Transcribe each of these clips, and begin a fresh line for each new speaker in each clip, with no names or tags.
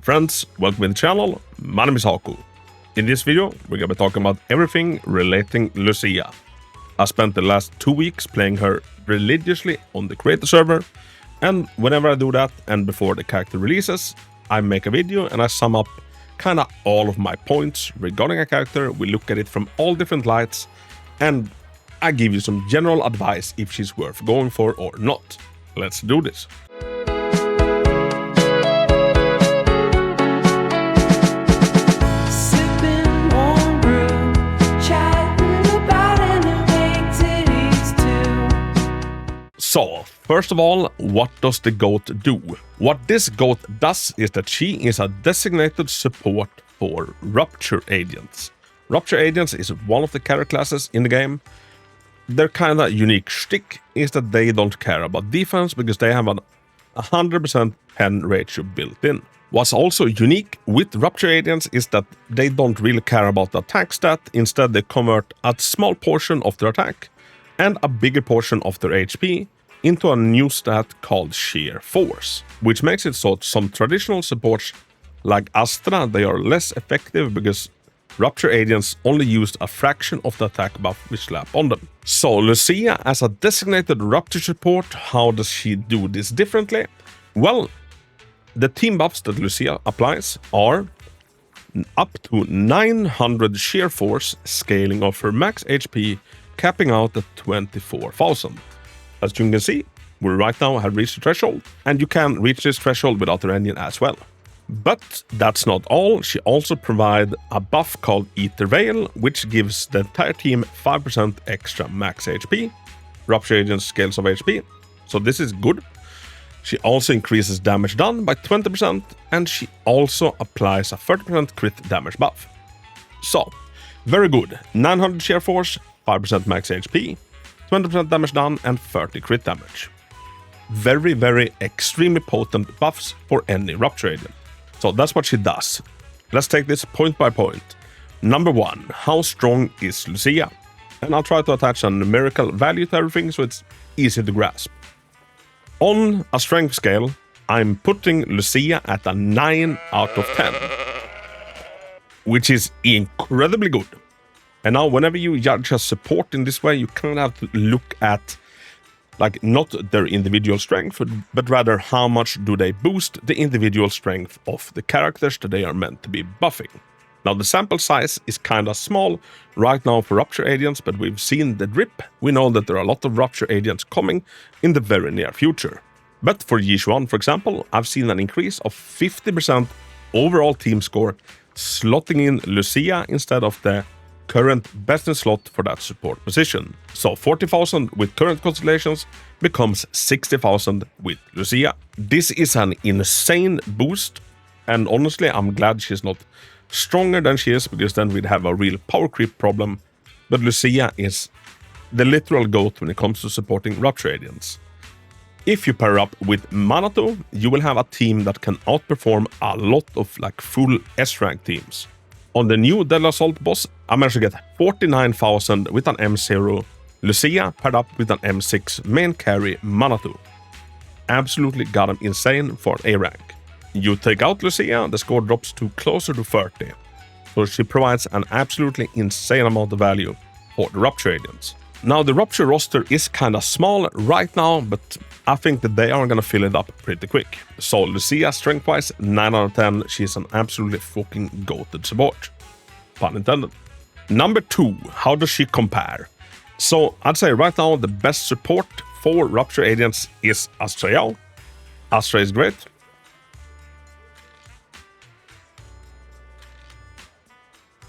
Friends, welcome to the channel. My name is Hako. In this video, we're gonna be talking about everything relating Lucia. I spent the last 2 weeks playing her religiously on the creator server, and whenever I do that and before the character releases, I make a video and I sum up kinda all of my points regarding a character. We look at it from all different lights, and I give you some general advice if she's worth going for or not. Let's do this. So, first of all, what does the GOAT do? What this GOAT does is that she is a designated support for Rupture Agents. Rupture Agents is one of the character classes in the game. Their kinda unique shtick is that they don't care about defense because they have a 100% pen ratio built in. What's also unique with Rupture Agents is that they don't really care about the attack stat. Instead, they convert a small portion of their attack and a bigger portion of their HP into a new stat called Sheer Force, which makes it so some traditional supports like Astra, they are less effective because Rupture Agents only used a fraction of the attack buff we slap on them. So Lucia, as a designated Rupture support, how does she do this differently? Well, the team buffs that Lucia applies are up to 900 Sheer Force, scaling of her max HP, capping out at 24,000. As you can see, we right now have reached the threshold, and you can reach this threshold without her engine as well. But that's not all. She also provides a buff called Ether Veil, which gives the entire team 5% extra max HP. Rupture Agent scales of HP, so this is good. She also increases damage done by 20%, and she also applies a 30% crit damage buff. So, very good. 900 sheer force, 5% max HP, 20% damage done, and 30 crit damage. Very, very extremely potent buffs for any Rupture Agent. So that's what she does. Let's take this point by point. Number 1, how strong is Lucia? And I'll try to attach a numerical value to everything so it's easy to grasp. On a strength scale, I'm putting Lucia at a 9 out of 10, which is incredibly good. And now whenever you judge a support in this way, you kind of have to look at like not their individual strength, but rather how much do they boost the individual strength of the characters that they are meant to be buffing. Now the sample size is kind of small right now for Rupture Agents, but we've seen the drip. We know that there are a lot of Rupture Agents coming in the very near future. But for Yichuan, for example, I've seen an increase of 50% overall team score, slotting in Lucia instead of the current best in slot for that support position. So 40,000 with current constellations becomes 60,000 with Lucia. This is an insane boost, and honestly I'm glad she's not stronger than she is, because then we'd have a real power creep problem. But Lucia is the literal GOAT when it comes to supporting Rupture Agents. If you pair up with Manato, you will have a team that can outperform a lot of like full S-rank teams. On the new Deadly Assault boss, I managed to get 49,000 with an M0, Lucia paired up with an M6 main carry Manato. Absolutely got him insane for an A rank. You take out Lucia, the score drops to closer to 30. So she provides an absolutely insane amount of value for the Rupture Agents. Now the Rupture roster is kinda small right now, but I think that they are gonna fill it up pretty quick. So Lucia, strength-wise, 9 out of 10. She's an absolutely fucking goated support. Pun intended. Number 2, how does she compare? So I'd say right now the best support for Rupture Agents is Astra Yao. Astra is great.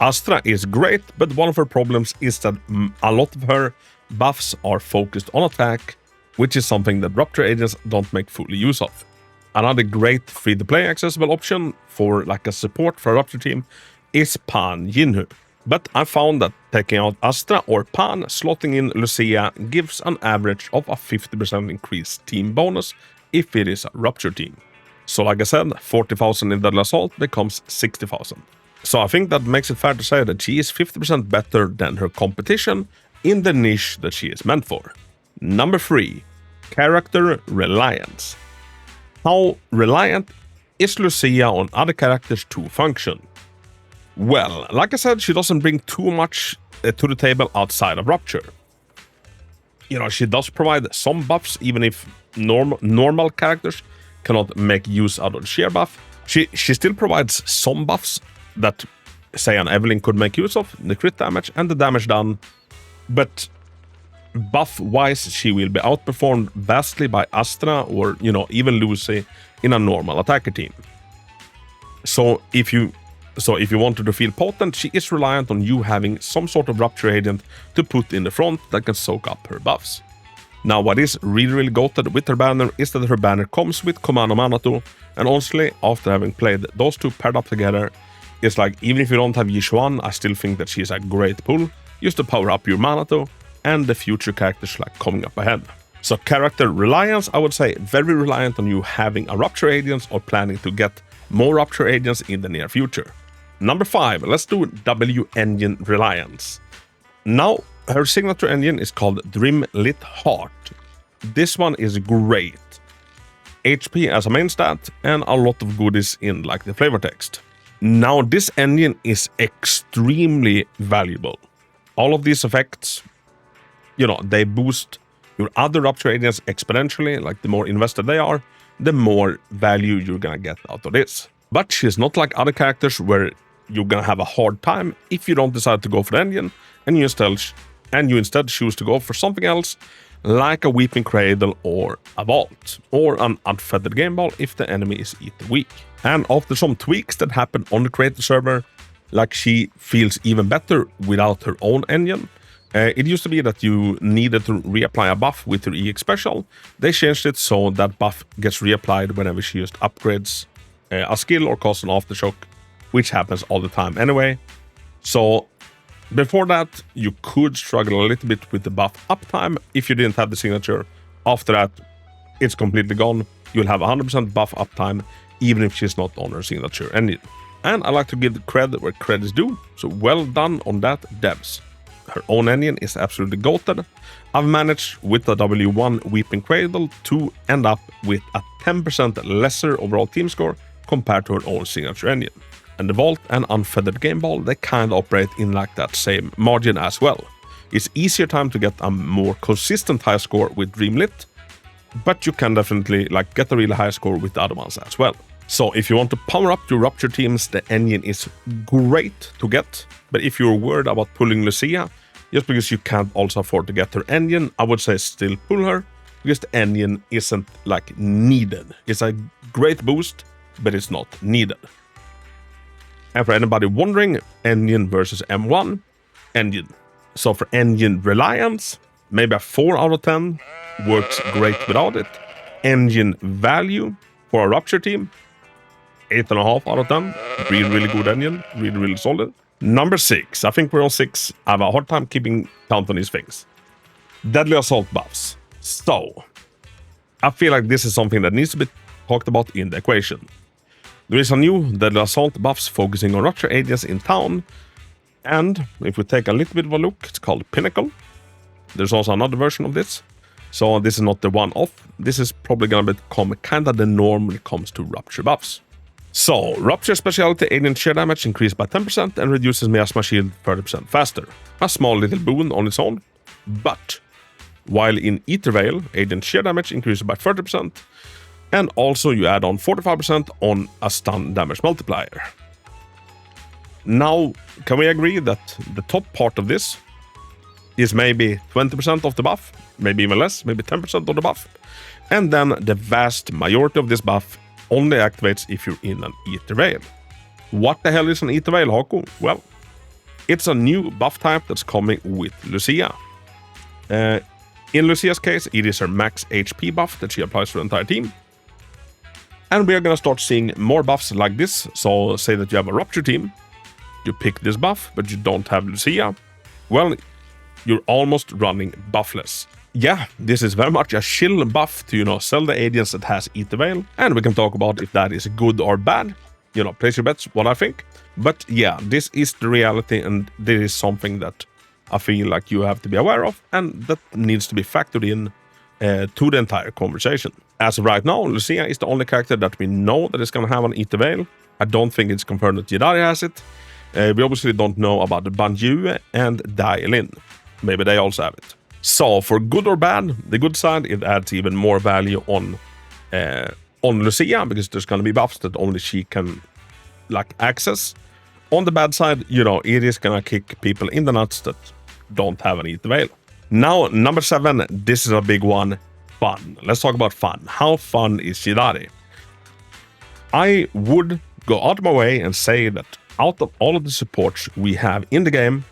Astra is great, but one of her problems is that a lot of her buffs are focused on attack, which is something that Rupture Agents don't make fully use of. Another great free-to-play accessible option for like a support for a Rupture team is Pan Jinhu. But I found that taking out Astra or Pan, slotting in Lucia gives an average of a 50% increased team bonus if it is a Rupture team. So like I said, 40,000 in Deadly Assault becomes 60,000. So I think that makes it fair to say that she is 50% better than her competition in the niche that she is meant for. Number 3, character Reliance. How reliant Is Lucia on other characters to function? Well, like I said, she doesn't bring too much to the table outside of Rupture. You know, she does provide some buffs, even if normal characters cannot make use out of the sheer buff. She still provides some buffs that, say, an Evelyn could make use of, the crit damage and the damage done. But buff-wise, she will be outperformed vastly by Astra or, you know, even Lucy in a normal attacker team. So if you want her to feel potent, she is reliant on you having some sort of Rupture agent to put in the front that can soak up her buffs. Now, what is really goated with her banner is that her banner comes with Commando Manato, and honestly, after having played those two paired up together, it's like, even if you don't have Yishuan, I still think that she's a great pull, just to power up your Manato and the future characters like coming up ahead. So character Reliance, I would say very reliant on you having a Rupture agents or planning to get more Rupture agents in the near future. Number 5, let's do W Engine Reliance. Now, her signature engine is called Dream Lit Heart. This one is great. HP as a main stat and a lot of goodies in like the flavor text. Now, this engine is extremely valuable. All of these effects, you know, they boost your other Rupture agents exponentially. Like the more invested they are, the more value you're gonna get out of this. But she's not like other characters where you're gonna have a hard time if you don't decide to go for the engine and you instead choose to go for something else, like a Weeping Cradle or a Vault, or an Unfeathered Game Ball if the enemy is either weak. And after some tweaks that happen on the creator server, like she feels even better without her own engine. It used to be that you needed to reapply a buff with her EX special. They changed it so that buff gets reapplied whenever she just upgrades a skill or causes an aftershock, which happens all the time anyway. So before that, you could struggle a little bit with the buff uptime if you didn't have the signature. After that, it's completely gone. You'll have 100% buff uptime, even if she's not on her signature engine. And I like to give the credit where credit is due, so well done on that, devs. Her own engine is absolutely goated. I've managed with the W1 Weeping Cradle to end up with a 10% lesser overall team score compared to her own signature engine. And the Vault and Unfeathered Game Ball, they kind of operate in like that same margin as well. It's easier time to get a more consistent high score with Dreamlit, but you can definitely like get a really high score with the other ones as well. So if you want to power up your Rupture teams, the engine is great to get. But if you're worried about pulling Lucia, just because you can't also afford to get her engine, I would say still pull her, because the engine isn't like needed. It's a great boost, but it's not needed. And for anybody wondering, engine versus M1, engine. So for engine Reliance, maybe a 4 out of 10, works great without it. Engine value for a Rupture team, 8.5 out of 10. Really good engine, really solid. Number 6, I think we're on 6. I have a hard time keeping count on these things. Deadly Assault buffs. So, I feel like this is something that needs to be talked about in the equation. There is a new Deadly Assault buffs focusing on Rupture agents in town. And if we take a little bit of a look, it's called Pinnacle. There's also another version of this. So this is not the one-off. This is probably going to become kind of the norm when it comes to Rupture buffs. So, Rupture specialty agent sheer damage increased by 10% and reduces Miasma shield 30% faster. A small little boon on its own. But, while in Ether Veil, agent sheer damage increases by 30%, and also you add on 45% on a stun damage multiplier. Now, can we agree that the top part of this is maybe 20% of the buff, maybe even less, maybe 10% of the buff, and then the vast majority of this buff only activates if you're in an Ether Veil. What the hell is an Ether Veil, Hako? Well, it's a new buff type that's coming with Lucia. In Lucia's case, it is her max HP buff that she applies to the entire team. And we are gonna start seeing more buffs like this. So say that you have a Rupture team, you pick this buff, but you don't have Lucia. Well, you're almost running buffless. Yeah, this is very much a chill buff to, you know, sell the agents that has Ether Veil. And we can talk about if that is good or bad. You know, place your bets, what I think. But yeah, this is the reality, and this is something that I feel like you have to be aware of, and that needs to be factored in to the entire conversation. As of right now, Lucia is the only character that we know that is going to have an Eat the Veil. I don't think it's confirmed that Jidari has it. We obviously don't know about the Banjue and Dailin. Maybe they also have it. So for good or bad, the good side, it adds even more value on Lucia, because there's going to be buffs that only she can access. On the bad side, it is going to kick people in the nuts that don't have an Eat the Veil. Now, number 7, this is a big one. Fun. Let's talk about fun. How fun is Jidari? I would go out of my way and say that out of all of the supports we have in the game,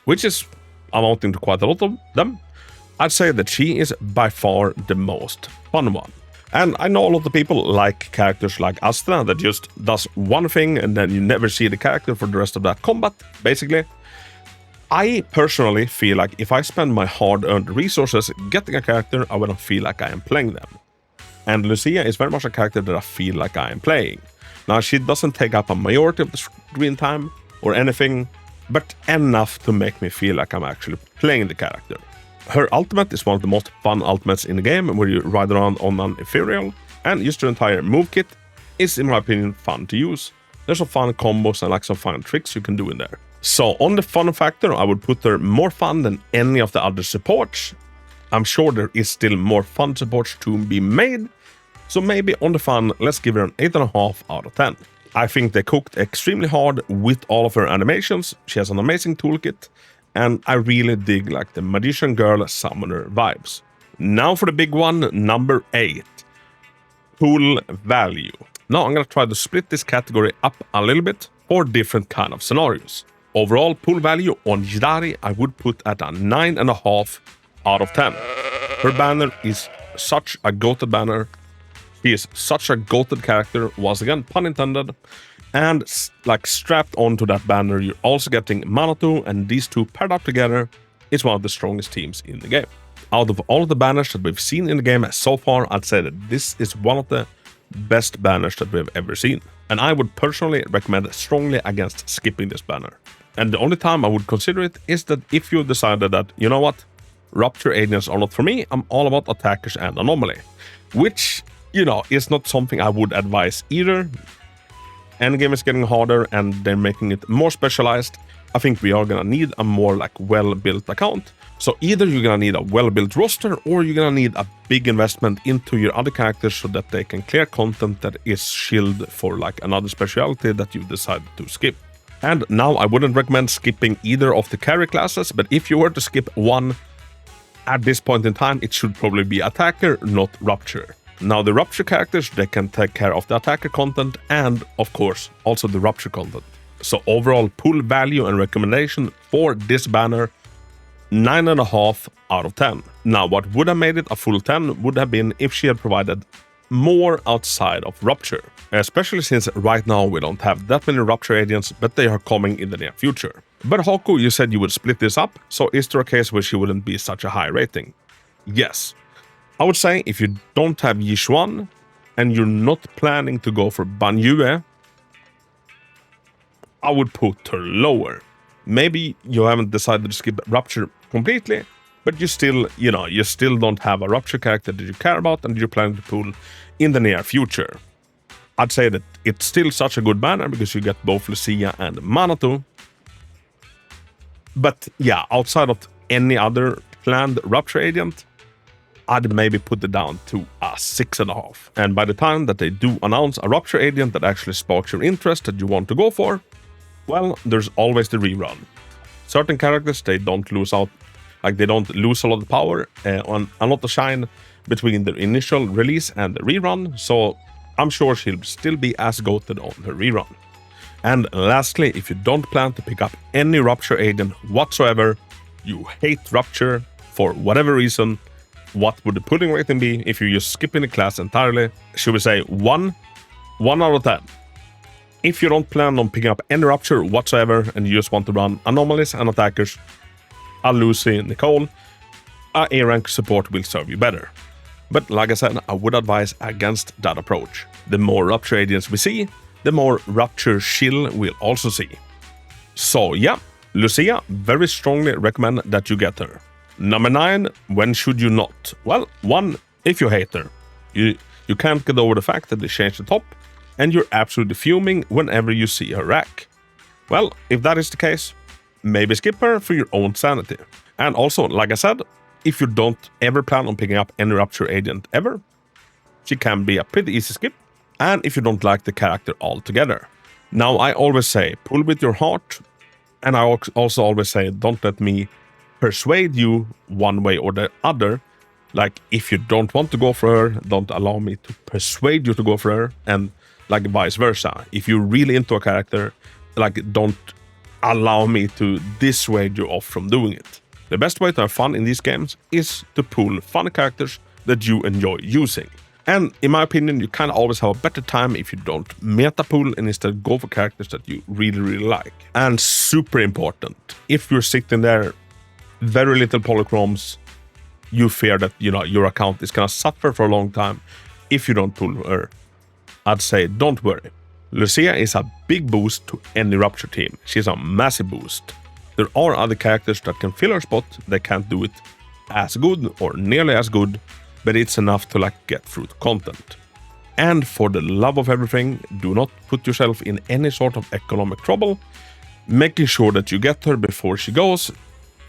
which is amounting to quite a lot of them, I'd say that she is by far the most fun one. And I know a lot of people like characters like Astra that just does one thing and then you never see the character for the rest of that combat, basically. I personally feel like if I spend my hard-earned resources getting a character, I wouldn't feel like I am playing them. And Lucia is very much a character that I feel like I am playing. Now, she doesn't take up a majority of the screen time or anything, but enough to make me feel like I'm actually playing the character. Her ultimate is one of the most fun ultimates in the game, where you ride around on an ethereal, and just her entire move kit is, in my opinion, fun to use. There's some fun combos and some fun tricks you can do in there. So on the fun factor, I would put her more fun than any of the other supports. I'm sure there is still more fun supports to be made, so maybe on the fun, let's give her an 8.5 out of 10. I think they cooked extremely hard with all of her animations. She has an amazing toolkit, and I really dig the Magician Girl Summoner vibes. Now for the big one, number 8. Pool value. Now I'm gonna try to split this category up a little bit for different kind of scenarios. Overall pool value on Jidari I would put at a 9.5 out of 10. Her banner is such a goated banner. She is such a goated character, once again, pun intended. And strapped onto that banner, you're also getting Manatu, and these two paired up together is one of the strongest teams in the game. Out of all of the banners that we've seen in the game so far, I'd say that this is one of the best banners that we've ever seen. And I would personally recommend strongly against skipping this banner. And the only time I would consider it is that if you decided that, you know what, Rupture Agents are not for me, I'm all about Attackers and Anomaly. Which, is not something I would advise either. Endgame is getting harder and they're making it more specialized. I think we are gonna need a more well-built account. So either you're gonna need a well-built roster, or you're gonna need a big investment into your other characters so that they can clear content that is shielded for another specialty that you decided to skip. And now I wouldn't recommend skipping either of the carry classes, but if you were to skip one at this point in time, it should probably be Attacker, not Rupture. Now the Rupture characters, they can take care of the Attacker content and, of course, also the Rupture content. So overall pool value and recommendation for this banner, 9.5 out of 10. Now what would have made it a full 10 would have been if she had provided more outside of Rupture. Especially since right now we don't have that many Rupture agents, but they are coming in the near future. But Hako, you said you would split this up, so is there a case where she wouldn't be such a high rating? Yes. I would say if you don't have Yishuan and you're not planning to go for Banjue, I would put her lower. Maybe you haven't decided to skip Rupture completely, but you still don't have a Rupture character that you care about and you're planning to pull in the near future. I'd say that it's still such a good banner because you get both Lucia and Manatu. But yeah, outside of any other planned Rupture agent, I'd maybe put it down to a 6.5. And by the time that they do announce a Rupture agent that actually sparks your interest that you want to go for, well, there's always the rerun. Certain characters, they don't lose out, they don't lose a lot of power on a lot of shine between the initial release and the rerun, so I'm sure she'll still be as goated on her rerun. And lastly, if you don't plan to pick up any Rupture agent whatsoever, you hate Rupture for whatever reason, what would the pudding rating be if you're just skipping the class entirely? Should we say 1 out of 10? If you don't plan on picking up any Rupture whatsoever and you just want to run Anomalies and Attackers, a Lucy, Nicole, a A-rank support will serve you better. But like I said, I would advise against that approach. The more Rupture agents we see, the more Rupture shield we'll also see. So yeah, Lucia, very strongly recommend that you get her. Number 9, when should you not? Well, 1, if you hate her. You can't get over the fact that they changed the top, and you're absolutely fuming whenever you see her rack. Well, if that is the case, maybe skip her for your own sanity. And also, like I said, if you don't ever plan on picking up any Rupture Agent ever, she can be a pretty easy skip, and if you don't like the character altogether. Now, I always say, pull with your heart, and I also always say, don't let me persuade you one way or the other. Like, if you don't want to go for her, don't allow me to persuade you to go for her, and like vice versa. If you're really into a character, like, don't allow me to dissuade you off from doing it. The best way to have fun in these games is to pull fun characters that you enjoy using. And in my opinion, you kind of always have a better time if you don't meta pull and instead go for characters that you really, really like. And super important, if you're sitting there, very little polychromes, you fear that, you know, your account is gonna suffer for a long time if you don't pull her. I'd say don't worry. Lucia is a big boost to any Rupture team. She's a massive boost. There are other characters that can fill her spot. They can't do it as good or nearly as good, but it's enough to like get through the content. And for the love of everything, do not put yourself in any sort of economic trouble, making sure that you get her before she goes,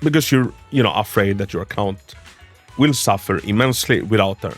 because you're, you know, afraid that your account will suffer immensely without her.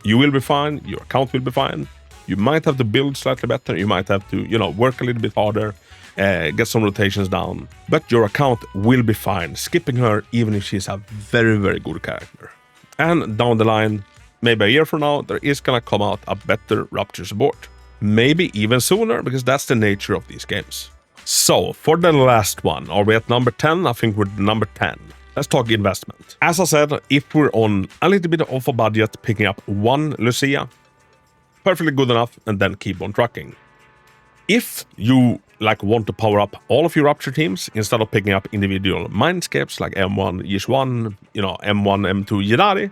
You will be fine, your account will be fine. You might have to build slightly better, you might have to, you know, work a little bit harder, get some rotations down, but your account will be fine skipping her even if she's a very, very good character. And down the line, maybe a year from now, there is gonna come out a better Rupture support. Maybe even sooner, because that's the nature of these games. So, for the last one, are we at number 10? I think we're number 10. Let's talk investment. As I said, if we're on a little bit of a budget, picking up one Lucia, perfectly good enough, and then keep on trucking. If you like want to power up all of your Rupture teams instead of picking up individual mindscapes like M1 Yishuan, you know, M1 M2 Yidari,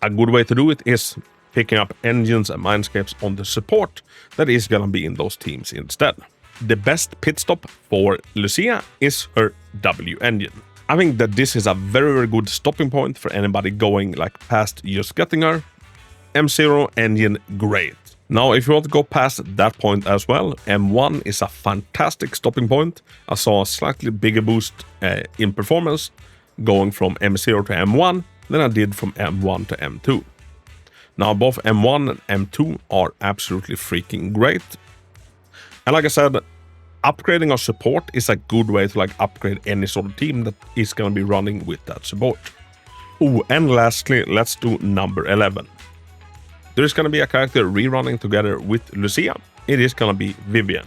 a good way to do it is picking up engines and mindscapes on the support that is gonna be in those teams instead. The best pit stop for Lucia is her W engine. I think that this is a very, very good stopping point for anybody going like past just getting her. M0 engine, great. Now, if you want to go past that point as well, M1 is a fantastic stopping point. I saw a slightly bigger boost in performance going from M0 to M1 than I did from M1 to M2. Now, both M1 and M2 are absolutely freaking great. And like I said, upgrading our support is a good way to like upgrade any sort of team that is going to be running with that support. Oh, and lastly, let's do number 11. There's going to be a character rerunning together with Lucia. It is going to be Vivian.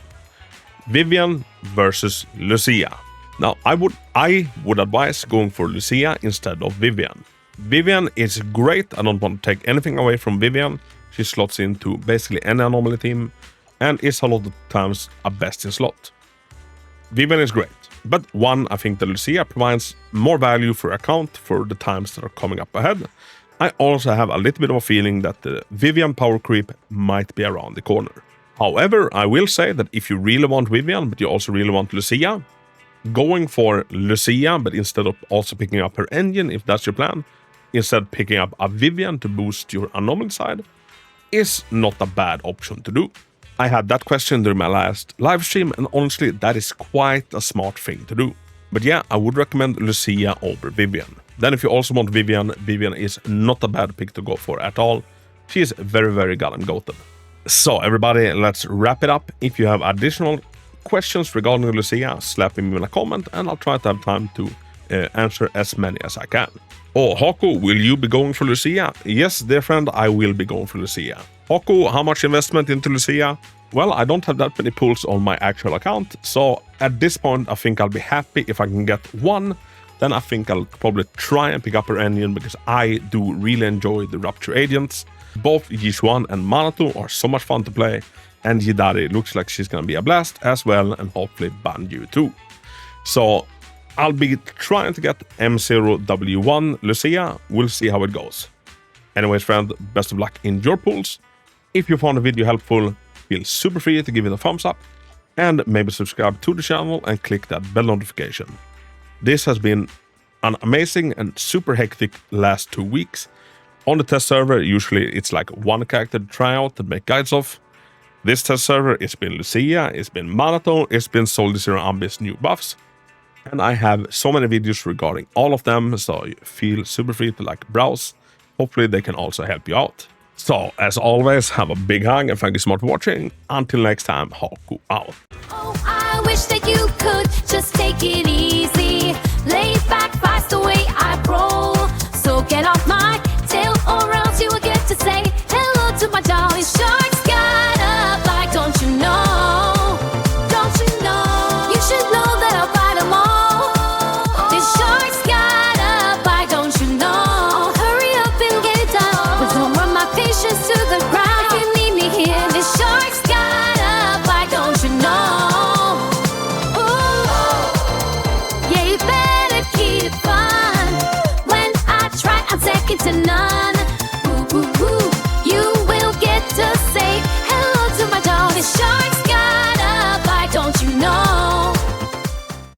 Vivian versus Lucia. Now, I would advise going for Lucia instead of Vivian. Vivian is great. I don't want to take anything away from Vivian. She slots into basically any anomaly team and is a lot of times a best in slot. Vivian is great. But one, I think that Lucia provides more value for account for the times that are coming up ahead. I also have a little bit of a feeling that the Vivian power creep might be around the corner. However, I will say that if you really want Vivian, but you also really want Lucia, going for Lucia, but instead of also picking up her engine, if that's your plan, instead picking up a Vivian to boost your anomaly side, is not a bad option to do. I had that question during my last live stream, and honestly, that is quite a smart thing to do. But yeah, I would recommend Lucia over Vivian. Then if you also want Vivian, Vivian is not a bad pick to go for at all. She is very, very goddamn goated. So everybody, let's wrap it up. If you have additional questions regarding Lucia, slap me in a comment and I'll try to have time to answer as many as I can. Oh, Hako, will you be going for Lucia? Yes, dear friend, I will be going for Lucia. Hako, how much investment into Lucia? Well, I don't have that many pulls on my actual account, so at this point I think I'll be happy if I can get one. Then I think I'll probably try and pick up her engine because I do really enjoy the Rupture Agents. Both Yishuan and Manato are so much fun to play, and Yidari looks like she's gonna be a blast as well, and hopefully Banju too. So I'll be trying to get M0W1 Lucia. We'll see how it goes. Anyways, friend, best of luck in your pulls. If you found the video helpful, feel super free to give it a thumbs up and maybe subscribe to the channel and click that bell notification. This has been an amazing and super hectic last 2 weeks. On the test server, usually it's like one character to try out and make guides of. This test server, it's been Lucia, it's been Marathon, it's been Soldier Zero Ambis new buffs. And I have so many videos regarding all of them, so you feel super free to like browse. Hopefully they can also help you out. So, as always, have a big hug and thank you so much for watching. Until next time, Hako out.
Oh, I wish that you could just take it easy. Lay back, fast the way I roll. So get off my tail or else you will get to say hello to my jolly show.